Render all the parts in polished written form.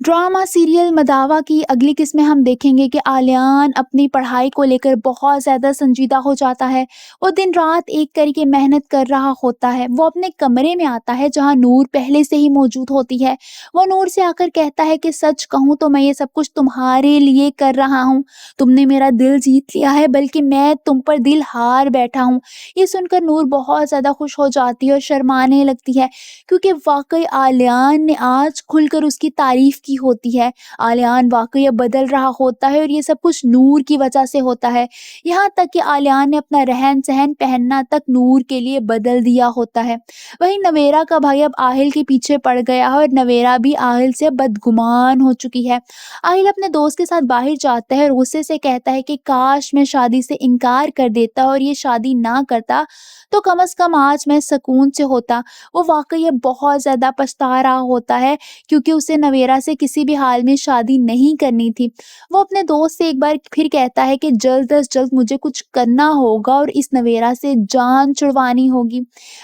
Drama serial मदावा की अगली किस्म में हम देखेंगे कि आलियान अपनी पढ़ाई को लेकर बहुत ज़्यादा संजीदा हो जाता है। वो दिन रात एक करके मेहनत कर रहा होता है। वो अपने कमरे में आता है जहाँ नूर पहले से ही मौजूद होती है। वो नूर से आकर कहता है कि सच कहूँ तो मैं ये सब कुछ तुम्हारे लिए कर रहा हूँ। तुमने मेरा दिल जीत लिया है, बल्कि मैं तुम पर दिल हार बैठा हूँ। ये सुनकर नूर बहुत ज़्यादा खुश हो जाती है और शर्माने लगती है, क्योंकि वाक़ई आलियान ने आज खुलकर उसकी तारीफ़ की होती है। आलियान वाक़ई अब बदल रहा होता है और ये सब कुछ नूर की वजह से होता है। यहाँ तक कि आलियान ने अपना रहन-सहन, पहनना तक नूर के लिए बदल दिया होता है। वहीं नवेरा का भाई अब आहिल के पीछे पड़ गया है और नवेरा भी आहिल से बदगुमान हो चुकी है। आहिल अपने दोस्त के साथ बाहर जाता है और गुस्से से कहता है कि काश मैं शादी से इनकार कर देता और ये शादी ना करता, तो कम से कम आज मैं सुकून से होता। वो वाक़ई अब बहुत ज़्यादा पछता रहा होता है, क्योंकि उसे नवेरा से किसी भी हाल में शादी नहीं करनी थी। वो अपने दोस्त से एक बार फिर कहता है कि जल्द अज़ जल्द मुझे कुछ करना होगा और इस नवेरा से जान छुड़वानी होगी।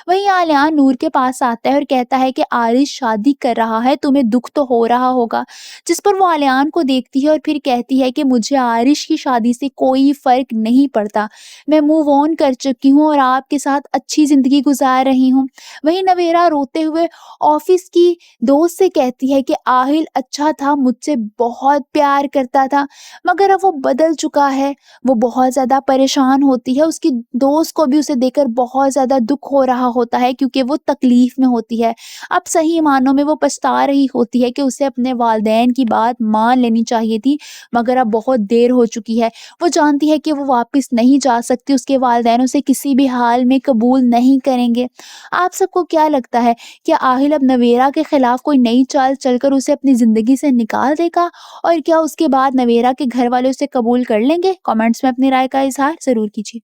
वहीं आलियान नूर के पास आता है और कहता है कि आरिश शादी कर रहा है, तुम्हें दुःख तो हो रहा होगा। जिस पर वो आलियान को देखती है और फिर कहती है कि मुझे आरिश की शादी से कोई फ़र्क नहीं पड़ता। मैं मूव ऑन कर चुकी हूँ और आपके साथ अच्छी ज़िंदगी गुज़ार रही हूँ। वहीं नवेरा रोते हुए ऑफिस की दोस्त से कहती है कि आहिल अच्छा था, मुझसे बहुत प्यार करता था, मगर अब वो बदल चुका है। वो बहुत ज़्यादा परेशान होती है। उसकी दोस्त को भी उसे देखकर बहुत ज़्यादा दुख हो रहा होता है, क्योंकि वो तकलीफ में होती है। अब सही मानों में वो पछता रही होती है कि उसे अपने वालिदैन की बात मान लेनी चाहिए थी, मगर अब बहुत देर हो चुकी है। वो जानती है कि वो वापस नहीं जा सकती, उसके वालिदैन उसे किसी भी हाल में कबूल नहीं करेंगे। आप सबको क्या लगता है, क्या आहिल अब नवेरा के खिलाफ कोई नई चाल चलकर उसे अपनी ज़िंदगी से निकाल देगा? और क्या उसके बाद नवेरा के घर वाले उसे कबूल कर लेंगे? कमेंट्स में अपनी राय का इज़हार ज़रूर कीजिए।